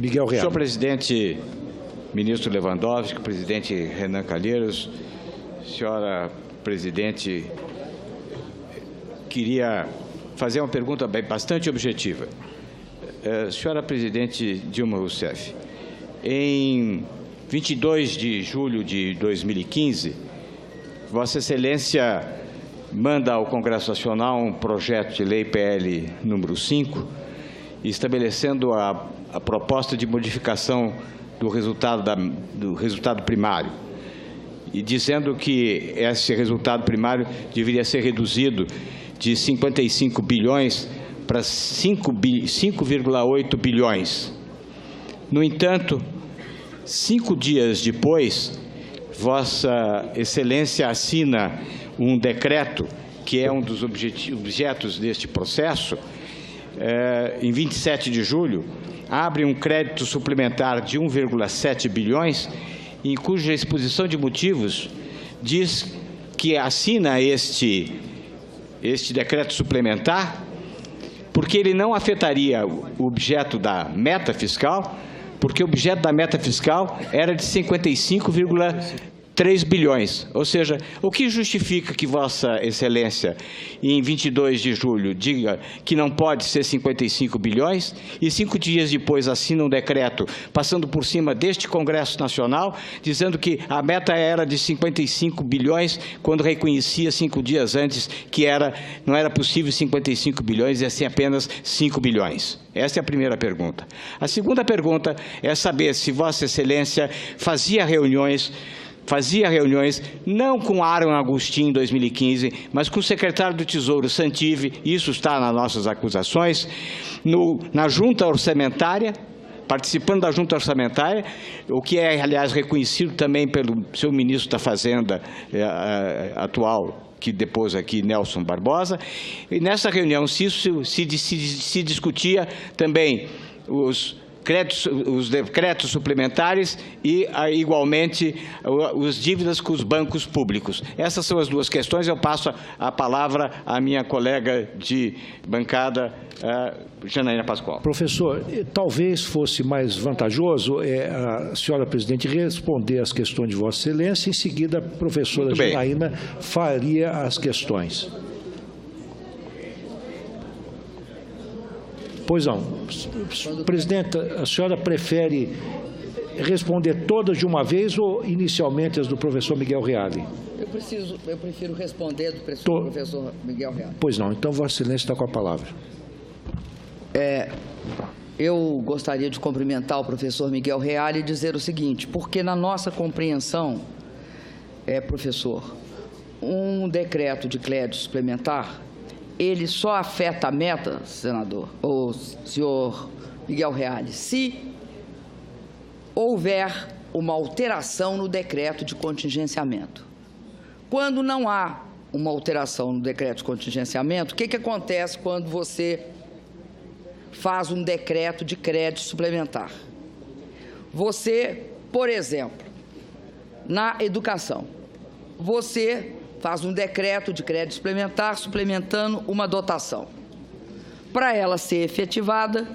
Miguel Reale. Senhor presidente, ministro Lewandowski, presidente Renan Calheiros, senhora presidente, queria fazer uma pergunta bastante objetiva. Senhora presidente Dilma Rousseff, em 22 de julho de 2015, Vossa Excelência manda ao Congresso Nacional um projeto de lei PL número 5, estabelecendo a proposta de modificação do resultado primário e dizendo que esse resultado primário deveria ser reduzido de 55 bilhões para 5,8 bilhões. No entanto, 5 dias depois, Vossa Excelência assina um decreto, que é um dos objetos deste processo, em 27 de julho, abre um crédito suplementar de 1,7 bilhões, em cuja exposição de motivos diz que assina este decreto suplementar porque ele não afetaria o objeto da meta fiscal, porque o objeto da meta fiscal era de 55,3 bilhões. Ou seja, o que justifica que Vossa Excelência, em 22 de julho, diga que não pode ser 55 bilhões e 5 dias depois assina um decreto, passando por cima deste Congresso Nacional, dizendo que a meta era de 55 bilhões, quando reconhecia 5 dias antes que não era possível 55 bilhões e assim apenas 5 bilhões? Essa é a primeira pergunta. A segunda pergunta é saber se Vossa Excelência fazia reuniões não com Aaron Agustin em 2015, mas com o secretário do Tesouro Santive, isso está nas nossas acusações, na junta orçamentária, participando da junta orçamentária, o que é, aliás, reconhecido também pelo seu ministro da Fazenda atual, que depôs aqui, Nelson Barbosa. E nessa reunião se discutia também os decretos suplementares e, igualmente, as dívidas com os bancos públicos. Essas são as duas questões. Eu passo a palavra à minha colega de bancada, Janaína Pascoal. Professor, talvez fosse mais vantajoso a senhora presidente responder as questões de Vossa Excelência, em seguida a professora Janaína faria as questões. Pois não. Presidenta, a senhora prefere responder todas de uma vez ou inicialmente as do professor Miguel Reale? Eu prefiro responder do professor Miguel Reale. Pois não. Então, Vossa Excelência está com a palavra. Eu gostaria de cumprimentar o professor Miguel Reale e dizer o seguinte, porque na nossa compreensão, professor, um decreto de crédito suplementar, ele só afeta a meta, senador, ou senhor Miguel Reale, se houver uma alteração no decreto de contingenciamento. Quando não há uma alteração no decreto de contingenciamento, o que acontece quando você faz um decreto de crédito suplementar? Você, por exemplo, na educação, você faz um decreto de crédito suplementar, suplementando uma dotação. Para ela ser efetivada,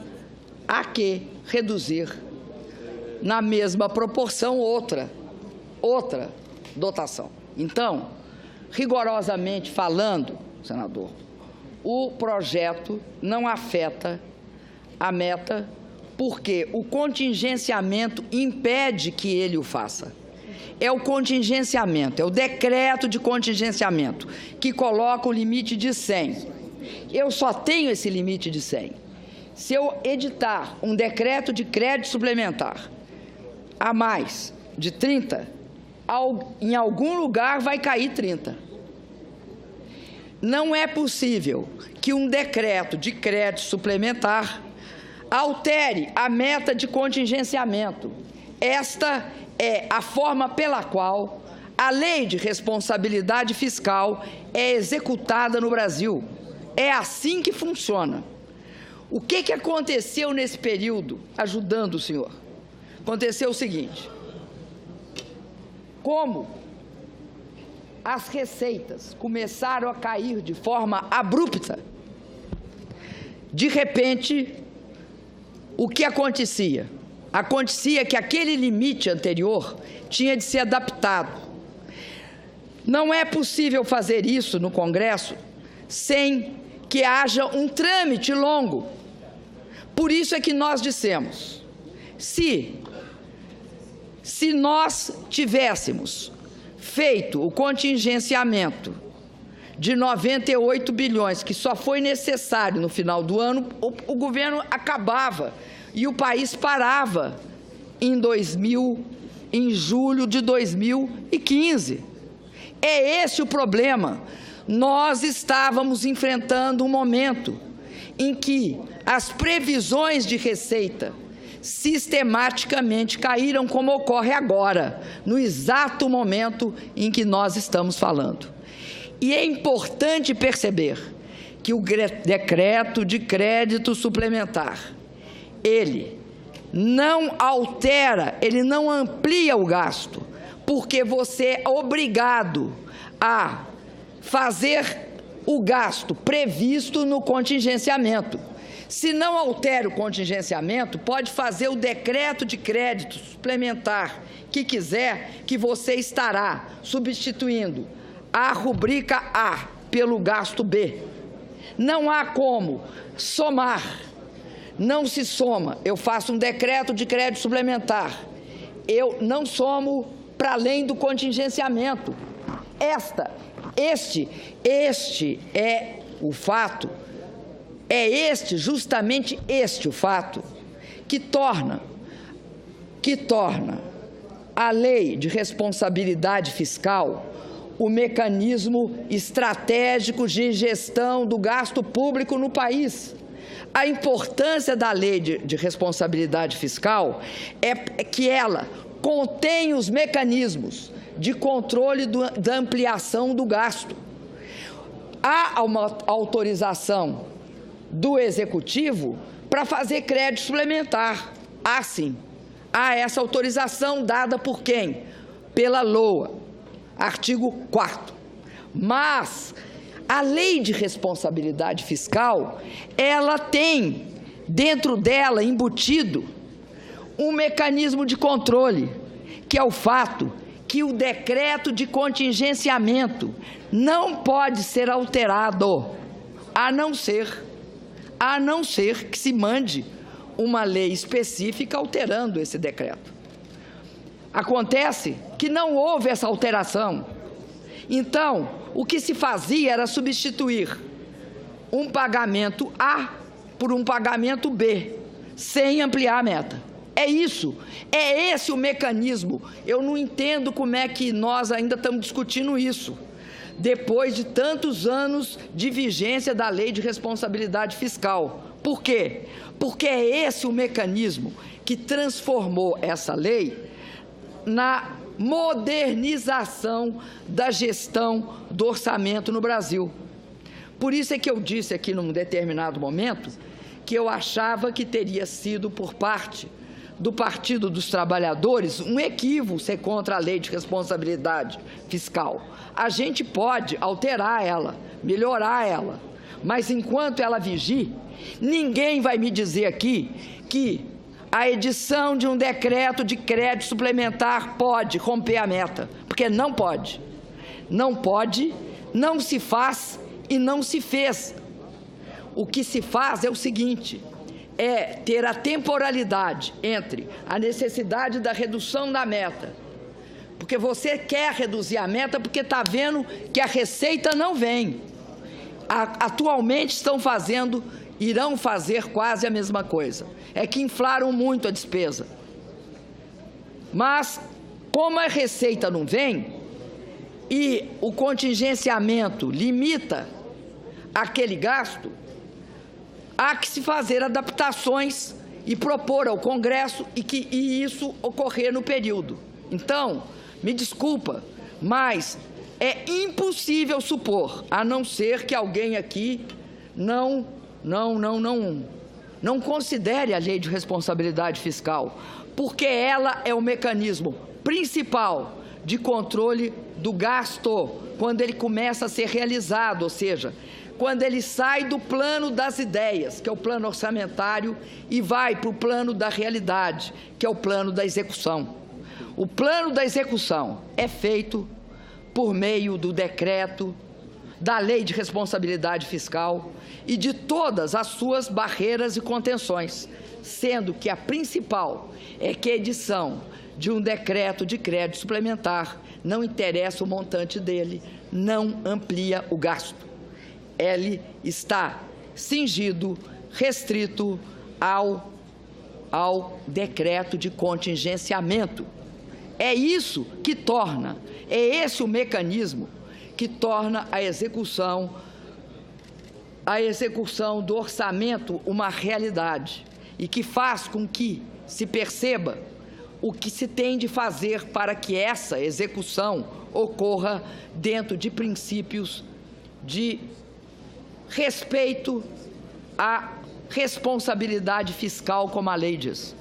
há que reduzir na mesma proporção outra dotação. Então, rigorosamente falando, senador, o projeto não afeta a meta, porque o contingenciamento impede que ele o faça. É o contingenciamento, é o decreto de contingenciamento, que coloca o limite de 100. Eu só tenho esse limite de 100. Se eu editar um decreto de crédito suplementar a mais de 30, em algum lugar vai cair 30. Não é possível que um decreto de crédito suplementar altere a meta de contingenciamento. Esta é a forma pela qual a lei de responsabilidade fiscal é executada no Brasil. É assim que funciona. O que aconteceu nesse período, ajudando o senhor? Aconteceu o seguinte: como as receitas começaram a cair de forma abrupta, de repente, o que acontecia? acontecia que aquele limite anterior tinha de ser adaptado. Não é possível fazer isso no Congresso sem que haja um trâmite longo. Por isso é que nós dissemos, se nós tivéssemos feito o contingenciamento de 98 bilhões, que só foi necessário no final do ano, o governo acabava e o país parava em julho de 2015. É esse o problema. Nós estávamos enfrentando um momento em que as previsões de receita sistematicamente caíram, como ocorre agora, no exato momento em que nós estamos falando. E é importante perceber que o decreto de crédito suplementar, ele não altera, ele não amplia o gasto, porque você é obrigado a fazer o gasto previsto no contingenciamento. Se não altera o contingenciamento, pode fazer o decreto de crédito suplementar que quiser, que você estará substituindo a rubrica A pelo gasto B. Não há como somar, não se soma. Eu faço um decreto de crédito suplementar, eu não somo para além do contingenciamento. Este é o fato, justamente este o fato que torna a lei de responsabilidade fiscal o mecanismo estratégico de gestão do gasto público no país. A importância da lei de responsabilidade fiscal é que ela contém os mecanismos de controle da ampliação do gasto. Há uma autorização do Executivo para fazer crédito suplementar. Há sim. Há essa autorização dada por quem? Pela LOA, artigo 4º. Mas a lei de responsabilidade fiscal, ela tem dentro dela embutido um mecanismo de controle, que é o fato que o decreto de contingenciamento não pode ser alterado, a não ser que se mande uma lei específica alterando esse decreto. Acontece que não houve essa alteração. Então, o que se fazia era substituir um pagamento A por um pagamento B, sem ampliar a meta. É isso, é esse o mecanismo. Eu não entendo como é que nós ainda estamos discutindo isso, depois de tantos anos de vigência da lei de responsabilidade fiscal. Por quê? Porque é esse o mecanismo que transformou essa lei na modernização da gestão do orçamento no Brasil. Por isso é que eu disse aqui num determinado momento que eu achava que teria sido por parte do Partido dos Trabalhadores um equívoco ser contra a lei de responsabilidade fiscal. A gente pode alterar ela, melhorar ela, mas enquanto ela vigir, ninguém vai me dizer aqui que a edição de um decreto de crédito suplementar pode romper a meta, porque não pode. Não pode, não se faz e não se fez. O que se faz é o seguinte: é ter a temporalidade entre a necessidade da redução da meta, porque você quer reduzir a meta porque está vendo que a receita não vem. Atualmente irão fazer quase a mesma coisa, é que inflaram muito a despesa. Mas, como a receita não vem e o contingenciamento limita aquele gasto, há que se fazer adaptações e propor ao Congresso e isso ocorrer no período. Então, me desculpa, mas é impossível supor, a não ser que alguém aqui não considere a lei de responsabilidade fiscal, porque ela é o mecanismo principal de controle do gasto, quando ele começa a ser realizado, ou seja, quando ele sai do plano das ideias, que é o plano orçamentário, e vai para o plano da realidade, que é o plano da execução. O plano da execução é feito por meio do decreto, da Lei de Responsabilidade Fiscal e de todas as suas barreiras e contenções, sendo que a principal é que a edição de um decreto de crédito suplementar, não interessa o montante dele, não amplia o gasto. Ele está cingido, restrito ao decreto de contingenciamento. É isso que torna, é esse o mecanismo que torna a execução do orçamento uma realidade e que faz com que se perceba o que se tem de fazer para que essa execução ocorra dentro de princípios de respeito à responsabilidade fiscal, como a lei diz.